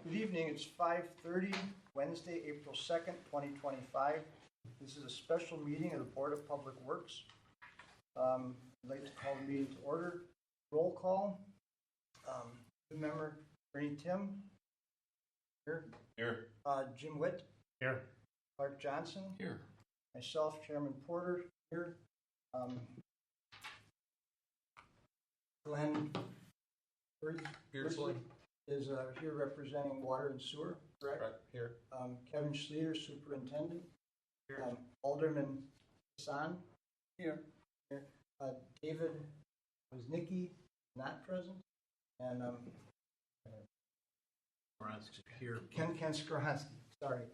Good evening, it's 5:30, Wednesday, April 2nd, 2025. This is a special meeting of the Board of Public Works. I'd like to call the meeting to order. Roll call. New member Bernie Tim. Here. Here. Jim Witt. Here. Clark Johnson. Here. Myself, Chairman Porter. Here. Glenn Beardsley is here representing water and sewer, correct? Right. Here. Kevin Schleter, superintendent. Here. Alderman Hassan. Here. David Woznicki, not present. And here. Ken Skronsky, sorry.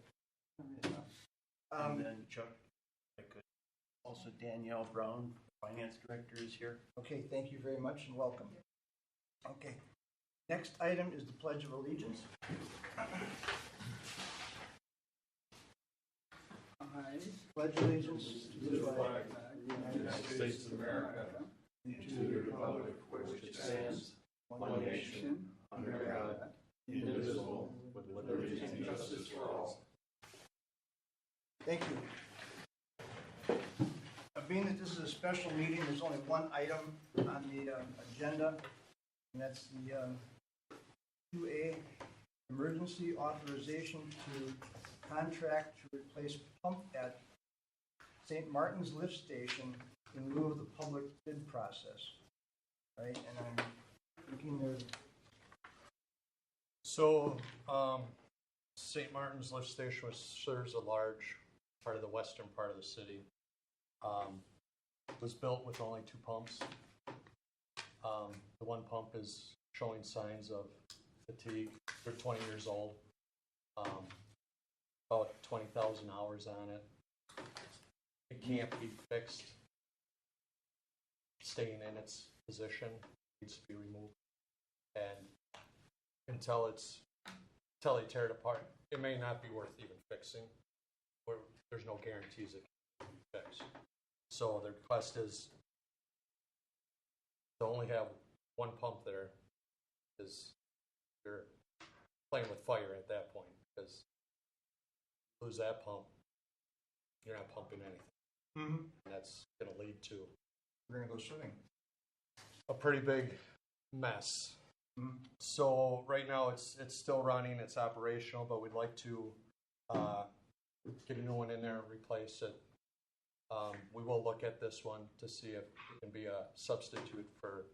And then Chuck, I could. Also Danielle Brown, Finance Director, is here. Okay, thank you very much and welcome. Okay, next item is the Pledge of Allegiance. I pledge allegiance to the flag of the United States of America and to the republic for which it stands, one nation, under God, indivisible, with liberty and justice for all. Thank you. Being that this is a special meeting, there's only one item on the agenda, and that's the 2A emergency authorization to contract to replace pump at St. Martin's Lift Station in lieu of the public bid process. Right, and I'm thinking there's. So, St. Martin's Lift Station serves a large part of the western part of the city. Was built with only two pumps. The one pump is showing signs of fatigue. They're 20 years old. About 20,000 hours on it. It can't be fixed. Staying in its position, needs to be removed. And until they tear it apart, it may not be worth even fixing. Or there's no guarantees it can be fixed. So the request is to only have one pump there. Is you're playing with fire at that point, because if you lose that pump, you're not pumping anything. Mm-hmm. And that's going to lead to We're going to go swimming. a pretty big mess. Mm-hmm. So right now it's still running, it's operational, but we'd like to get a new one in there and replace it. We will look at this one to see if it can be a substitute for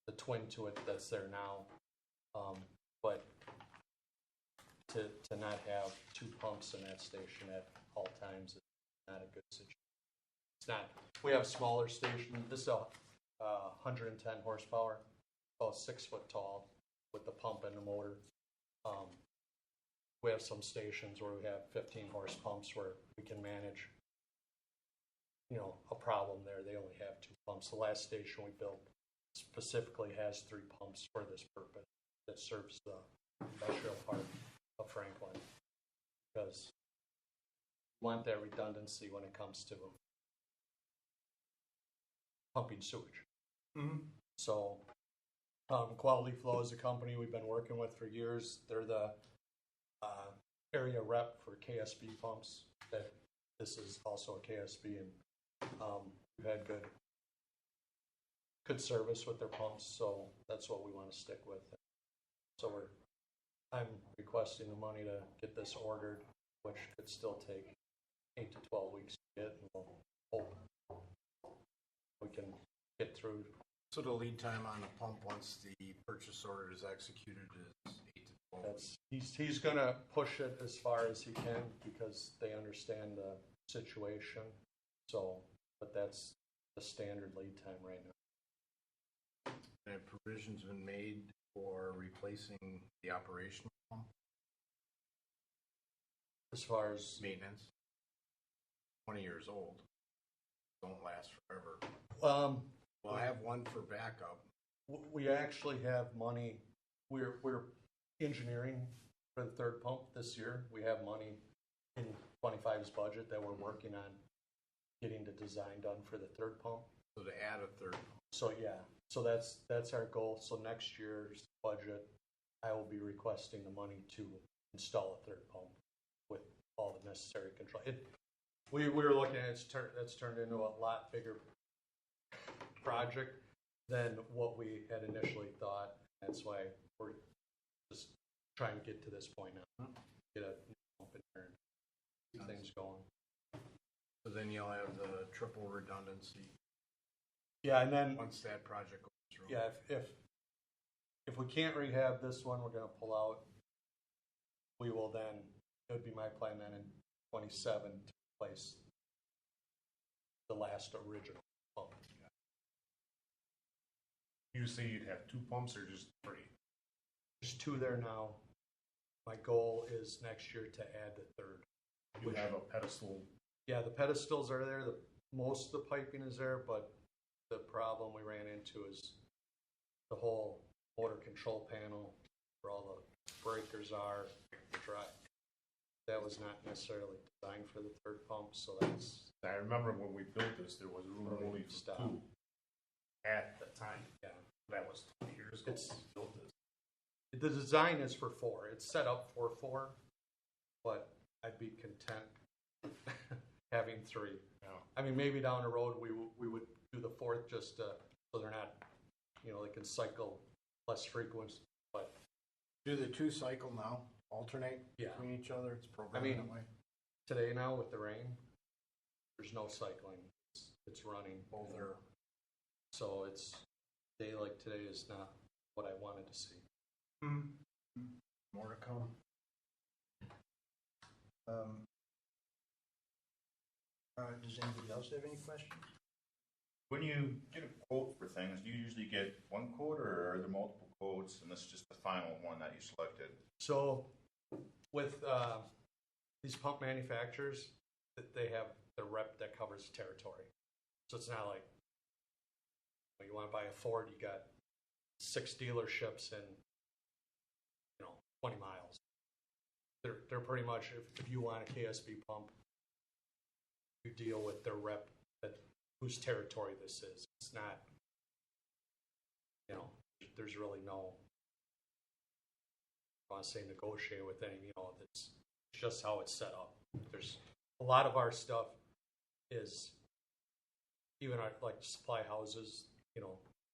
the twin to it that's there now. But to not have two pumps in that station at all times is not a good situation. It's not. We have smaller stations. This is a 110 horsepower, about 6 foot tall, with the pump and the motor. We have some stations where we have 15 horse pumps where we can manage, a problem there. They only have two pumps. The last station we built specifically has 3 pumps for this purpose that serves the industrial part of Franklin, because we want that redundancy when it comes to pumping sewage. Mm-hmm. So Quality Flow is a company we've been working with for years. They're the area rep for KSB pumps. This is also a KSB, and we've had good service with their pumps, so that's what we want to stick with. So I'm requesting the money to get this ordered, which could still take 8 to 12 weeks to get, and we'll hope we can get through. So the lead time on the pump once the purchase order is executed is 8 to 12 weeks. He's going to push it as far as he can because they understand the situation. So, but that's the standard lead time right now. And have provisions been made for replacing the operational pump? As far as maintenance, 20 years old, don't last forever. Well, I have one for backup. We actually have money. We're engineering for the third pump this year. We have money in 25's budget that we're working on getting the design done for the third pump. So to add a third pump. So yeah, so that's our goal. So next year's budget I will be requesting the money to install a third pump with all the necessary control. We were looking at it's turned into a lot bigger project than what we had initially thought. That's why we're just trying to get to this point now. Get a pump in there and keep things going. So then you'll have the triple redundancy Yeah, and then once that project goes through. yeah, if we can't rehab this one, we're gonna pull out. We will then. It would be my plan then in 27 to replace the last original pump. You say you'd have 2 pumps or just 3? There's 2 there now. My goal is next year to add the third. You have a pedestal. Yeah, the pedestals are there. Most of the piping is there, but the problem we ran into is the whole motor control panel where all the breakers are, the drive. That was not necessarily designed for the third pump, so that's I remember when we built this, there was room only for Stop. 2 at the time. yeah. That was 20 years ago. It's- when we built this. The design is for 4. It's set up for 4, but I'd be content having 3. Yeah. I mean, maybe down the road we would do the 4th just so they're not, they can cycle less frequent. But Do the 2 cycle now, alternate Yeah. between each other? It's programmed I mean, that way. today now with the rain, there's no cycling. It's running. Both are. So it's day like today is not what I wanted to see. More to come. Does anybody else have any questions? When you get a quote for things, do you usually get one quote or are there multiple quotes and this is just the final one that you selected? So with these pump manufacturers, they have the rep that covers the territory. So it's not like you want to buy a Ford, you got 6 dealerships in 20 miles. They're pretty much, if you want a KSB pump, you deal with their rep whose territory this is. It's not, there's really no, I want to say negotiate with any, it's just how it's set up. There's a lot of our stuff is, even our, like supply houses,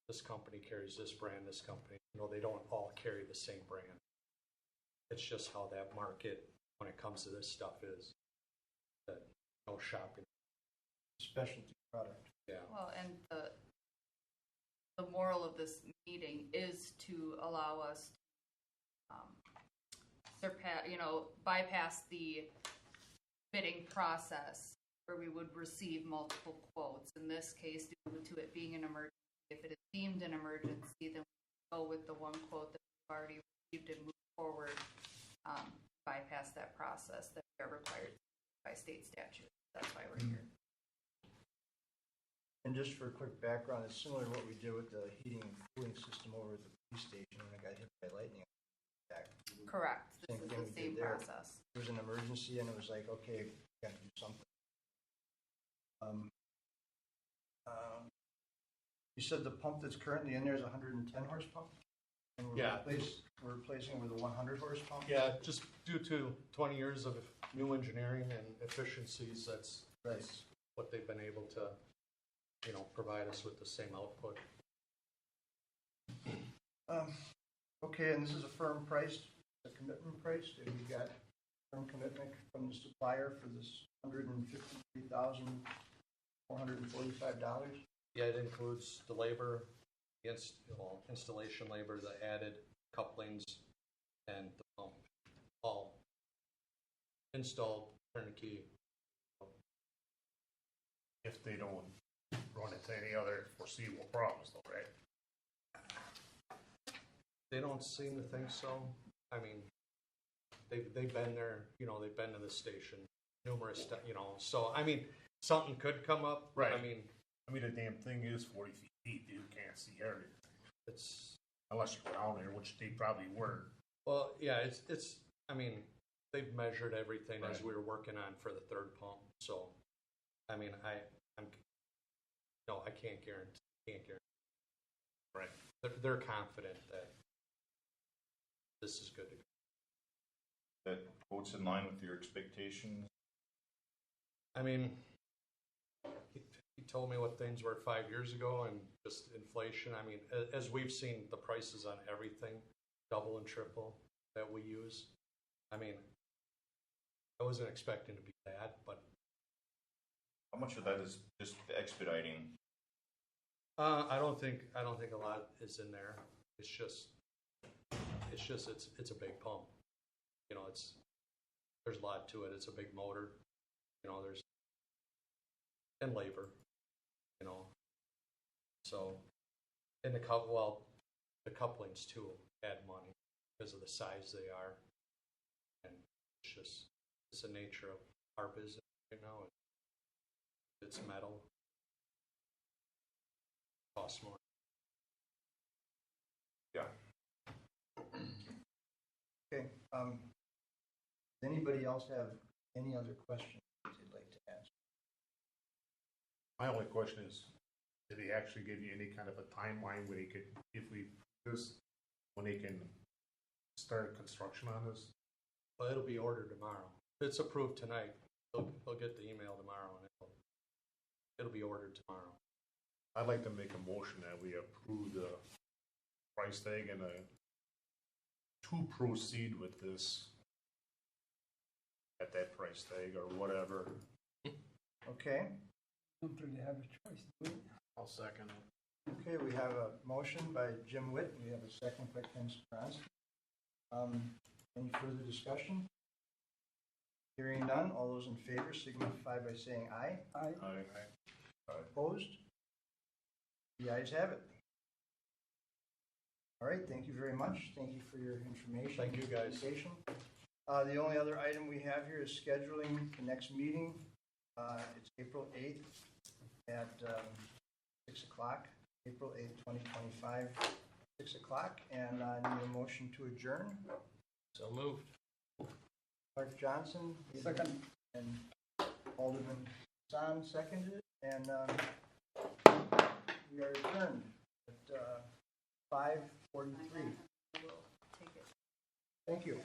this company carries this brand, this company, they don't all carry the same brand. It's just how that market, when it comes to this stuff, is that no shopping. Specialty product. Yeah. Well, and the moral of this meeting is to allow us to bypass the bidding process where we would receive multiple quotes. In this case, due to it being an emergency, if it is deemed an emergency, then we go with the one quote that we've already received and move forward, bypass that process that we are required by state statute. That's why we're here. And just for a quick background, it's similar to what we did with the heating and cooling system over at the police station when it got hit by lightning. Correct. This Same is thing the we same did there. process. There was an emergency and it was like, okay, we gotta do something. You said the pump that's currently in there is 110 horse pump? And Yeah. we're replacing it with a 100 horse pump? Yeah, just due to 20 years of new engineering and efficiencies, that's Right. what they've been able to, provide us with the same output. Okay, and this is a firm price, a commitment price. Have we got firm commitment from the supplier for this $153,445? Yeah, it includes the labor, installation labor, the added couplings, and the pump, all installed turnkey. If they don't run into any other foreseeable problems, though, right? They don't seem to think so. I mean, they've been there, they've been to the station numerous times, so I mean, something could come up. Right. I mean, The damn thing is 40 feet deep. You can't see everything. it's, Unless you go down there, which they probably were. well, yeah, it's, I mean, they've measured everything as Right. we were working on for the third pump. So, I mean, I can't guarantee. Right. They're confident that this is good to go. That quote's in line with your expectations? I mean, he told me what things were 5 years ago and just inflation. I mean, as we've seen the prices on everything, double and triple that we use. I mean, I wasn't expecting to be bad, but. How much of that is just expediting? I don't think a lot is in there. It's just it's a big pump. You know, there's a lot to it. It's a big motor. You know, and labor. You know, so and the couplings too add money because of the size they are, and it's the nature of our business right now. It's metal. Costs more. Yeah. Okay, does anybody else have any other questions they'd like to ask? My only question is, did he actually give you any kind of a timeline when he could, if we just, when he can start construction on this? Well, it'll be ordered tomorrow. If it's approved tonight, they'll get the email tomorrow, and it'll be ordered tomorrow. I'd like to make a motion that we approve the price tag and to proceed with this at that price tag or whatever. Okay, Don't really have a choice, do we? I'll second it. okay, we have a motion by Jim Witt, we have a second by Ken Sprosky. Any further discussion? Hearing none, all those in favor signify by saying aye. Aye. Opposed? The ayes have it. All right, thank you very much. Thank you for your information. Thank you, guys. presentation. The only other item we have here is scheduling the next meeting. It's April 8th at 6 o'clock, April 8th, 2025, 6 o'clock. And I need a motion to adjourn. So moved. Clark Johnson. Second. And Alderman Hassan seconded it. And we are adjourned at 5:43. We'll take it. Thank you.